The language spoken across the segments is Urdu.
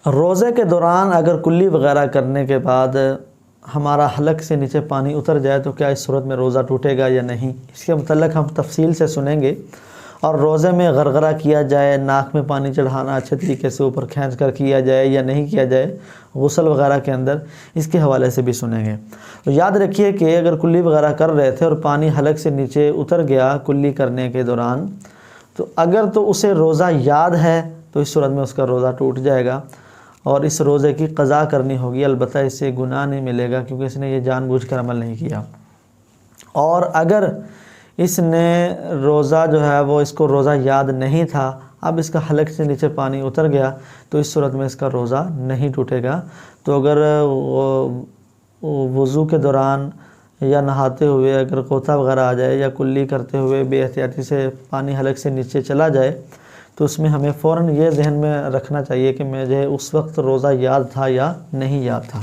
روزے کے دوران اگر کلی وغیرہ کرنے کے بعد ہمارا حلق سے نیچے پانی اتر جائے تو کیا اس صورت میں روزہ ٹوٹے گا یا نہیں، اس کے متعلق ہم تفصیل سے سنیں گے۔ اور روزے میں غرغرہ کیا جائے، ناک میں پانی چڑھانا اچھے طریقے سے اوپر کھینچ کر کیا جائے یا نہیں کیا جائے غسل وغیرہ کے اندر، اس کے حوالے سے بھی سنیں گے۔ تو یاد رکھیے کہ اگر کلی وغیرہ کر رہے تھے اور پانی حلق سے نیچے اتر گیا کلی کرنے کے دوران، تو اگر تو اسے روزہ یاد ہے تو اس صورت میں اس کا روزہ ٹوٹ جائے گا اور اس روزے کی قضا کرنی ہوگی، البتہ اس سے گناہ نہیں ملے گا کیونکہ اس نے یہ جان بوجھ کر عمل نہیں کیا۔ اور اگر اس نے روزہ جو ہے وہ اس کو روزہ یاد نہیں تھا، اب اس کا حلق سے نیچے پانی اتر گیا تو اس صورت میں اس کا روزہ نہیں ٹوٹے گا۔ تو اگر وضو کے دوران یا نہاتے ہوئے اگر غوطہ وغیرہ آ جائے یا کلی کرتے ہوئے بے احتیاطی سے پانی حلق سے نیچے چلا جائے تو اس میں ہمیں فوراً یہ ذہن میں رکھنا چاہیے کہ مجھے اس وقت روزہ یاد تھا یا نہیں یاد تھا۔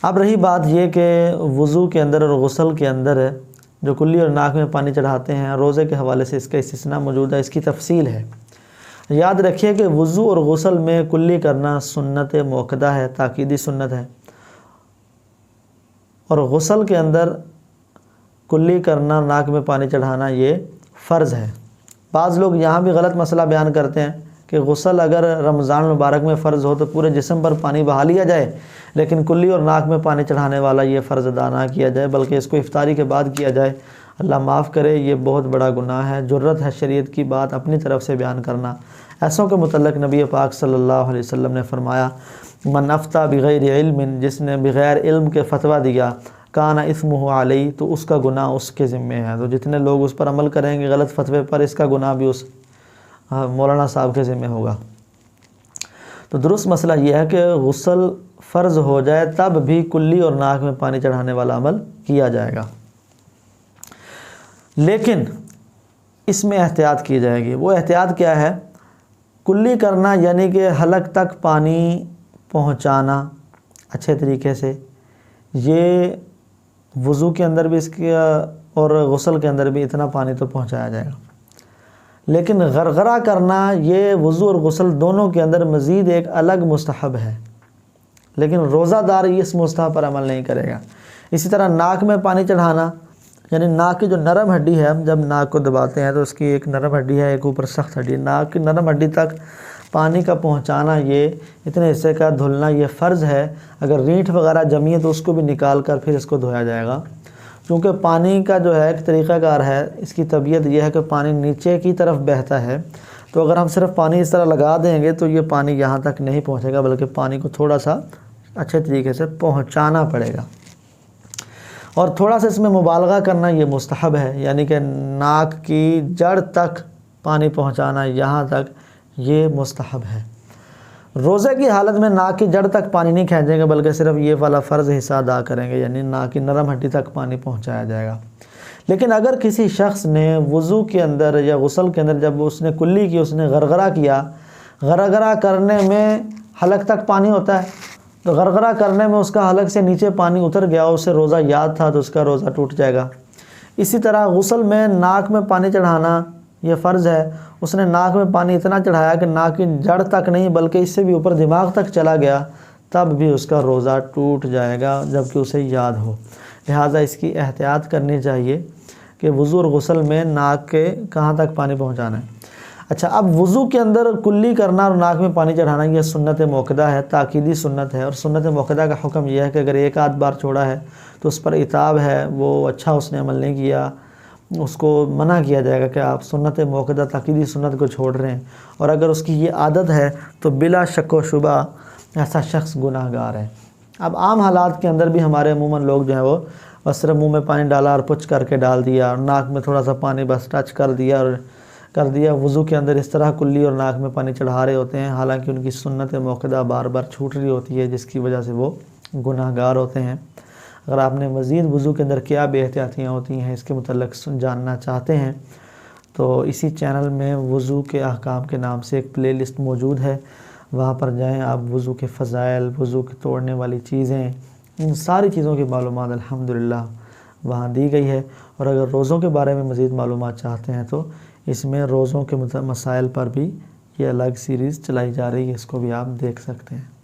اب رہی بات یہ کہ وضو کے اندر اور غسل کے اندر جو کلی اور ناک میں پانی چڑھاتے ہیں، روزے کے حوالے سے اس کا استثناء موجود ہے، اس کی تفصیل ہے۔ یاد رکھیے کہ وضو اور غسل میں کلی کرنا سنت موقدہ ہے، تاکیدی سنت ہے، اور غسل کے اندر کلی کرنا، ناک میں پانی چڑھانا یہ فرض ہے۔ بعض لوگ یہاں بھی غلط مسئلہ بیان کرتے ہیں کہ غسل اگر رمضان مبارک میں فرض ہو تو پورے جسم پر پانی بہا لیا جائے، لیکن کلی اور ناک میں پانی چڑھانے والا یہ فرض ادا نہ کیا جائے بلکہ اس کو افطاری کے بعد کیا جائے۔ اللہ معاف کرے، یہ بہت بڑا گناہ ہے، جرت ہے شریعت کی بات اپنی طرف سے بیان کرنا۔ ایسوں کے متعلق نبی پاک صلی اللہ علیہ وسلم نے فرمایا، من افتیٰ بغیر علم، جس نے بغیر علم کے فتویٰ دیا، کان اثمہ علیہ، تو اس کا گناہ اس کے ذمے ہے۔ تو جتنے لوگ اس پر عمل کریں گے غلط فتوے پر، اس کا گناہ بھی اس مولانا صاحب کے ذمے ہوگا۔ تو درست مسئلہ یہ ہے کہ غسل فرض ہو جائے تب بھی کلی اور ناک میں پانی چڑھانے والا عمل کیا جائے گا، لیکن اس میں احتیاط کی جائے گی۔ وہ احتیاط کیا ہے؟ کلی کرنا یعنی کہ حلق تک پانی پہنچانا اچھے طریقے سے، یہ وضو کے اندر بھی اس کے اور غسل کے اندر بھی اتنا پانی تو پہنچایا جائے گا، لیکن غرغرہ کرنا یہ وضو اور غسل دونوں کے اندر مزید ایک الگ مستحب ہے، لیکن روزہ دار اس مستحب پر عمل نہیں کرے گا۔ اسی طرح ناک میں پانی چڑھانا، یعنی ناک کی جو نرم ہڈی ہے، ہم جب ناک کو دباتے ہیں تو اس کی ایک نرم ہڈی ہے، ایک اوپر سخت ہڈی ہے، ناک کی نرم ہڈی تک پانی کا پہنچانا، یہ اتنے حصے کا دھلنا یہ فرض ہے۔ اگر رینٹ وغیرہ جمی ہے تو اس کو بھی نکال کر پھر اس کو دھویا جائے گا، کیونکہ پانی کا جو ہے ایک طریقہ کار ہے، اس کی طبیعت یہ ہے کہ پانی نیچے کی طرف بہتا ہے، تو اگر ہم صرف پانی اس طرح لگا دیں گے تو یہ پانی یہاں تک نہیں پہنچے گا، بلکہ پانی کو تھوڑا سا اچھے طریقے سے پہنچانا پڑے گا۔ اور تھوڑا سا اس میں مبالغہ کرنا یہ مستحب ہے، یعنی کہ ناک کی جڑ تک پانی پہنچانا، یہاں تک یہ مستحب ہے۔ روزے کی حالت میں ناک کی جڑ تک پانی نہیں کھینچیں گے بلکہ صرف یہ والا فرض حصہ ادا کریں گے، یعنی ناک کی نرم ہڈی تک پانی پہنچایا جائے گا۔ لیکن اگر کسی شخص نے وضو کے اندر یا غسل کے اندر جب اس نے کلی کی، اس نے غرغرہ کیا، غرغرہ کرنے میں حلق تک پانی ہوتا ہے، تو غرغرہ کرنے میں اس کا حلق سے نیچے پانی اتر گیا، اسے روزہ یاد تھا تو اس کا روزہ ٹوٹ جائے گا۔ اسی طرح غسل میں ناک میں پانی چڑھانا یہ فرض ہے، اس نے ناک میں پانی اتنا چڑھایا کہ ناک کی جڑ تک نہیں بلکہ اس سے بھی اوپر دماغ تک چلا گیا، تب بھی اس کا روزہ ٹوٹ جائے گا جبکہ اسے یاد ہو۔ لہٰذا اس کی احتیاط کرنی چاہیے کہ وضو اور غسل میں ناک کے کہاں تک پانی پہنچانا ہے۔ اچھا، اب وضو کے اندر کلی کرنا اور ناک میں پانی چڑھانا یہ سنت موقدہ ہے، تاکیدی سنت ہے، اور سنت موقدہ کا حکم یہ ہے کہ اگر ایک آدھ بار چھوڑا ہے تو اس پر عتاب ہے، وہ اچھا اس نے عمل نہیں کیا، اس کو منع کیا جائے گا کہ آپ سنت موقدہ تاکیدی سنت کو چھوڑ رہے ہیں، اور اگر اس کی یہ عادت ہے تو بلا شک و شبہ ایسا شخص گناہ گار ہے۔ اب عام حالات کے اندر بھی ہمارے عموماً لوگ جو ہیں وہ بس صرف منہ میں پانی ڈالا اور پچ کر کے ڈال دیا، اور ناک میں تھوڑا سا پانی بس ٹچ کر دیا، وضو کے اندر اس طرح کلی اور ناک میں پانی چڑھا رہے ہوتے ہیں، حالانکہ ان کی سنت موقدہ بار بار چھوٹ رہی ہوتی ہے، جس کی وجہ سے وہ گناہ گار ہوتے ہیں۔ اگر آپ نے مزید وضو کے اندر کیا بے احتیاطیاں ہوتی ہیں اس کے متعلق جاننا چاہتے ہیں تو اسی چینل میں وضو کے احکام کے نام سے ایک پلے لسٹ موجود ہے، وہاں پر جائیں، آپ وضو کے فضائل، وضو کے توڑنے والی چیزیں، ان ساری چیزوں کی معلومات الحمدللہ وہاں دی گئی ہے۔ اور اگر روزوں کے بارے میں مزید معلومات چاہتے ہیں تو اس میں روزوں کے مسائل پر بھی یہ الگ سیریز چلائی جا رہی ہے، اس کو بھی آپ دیکھ سکتے ہیں۔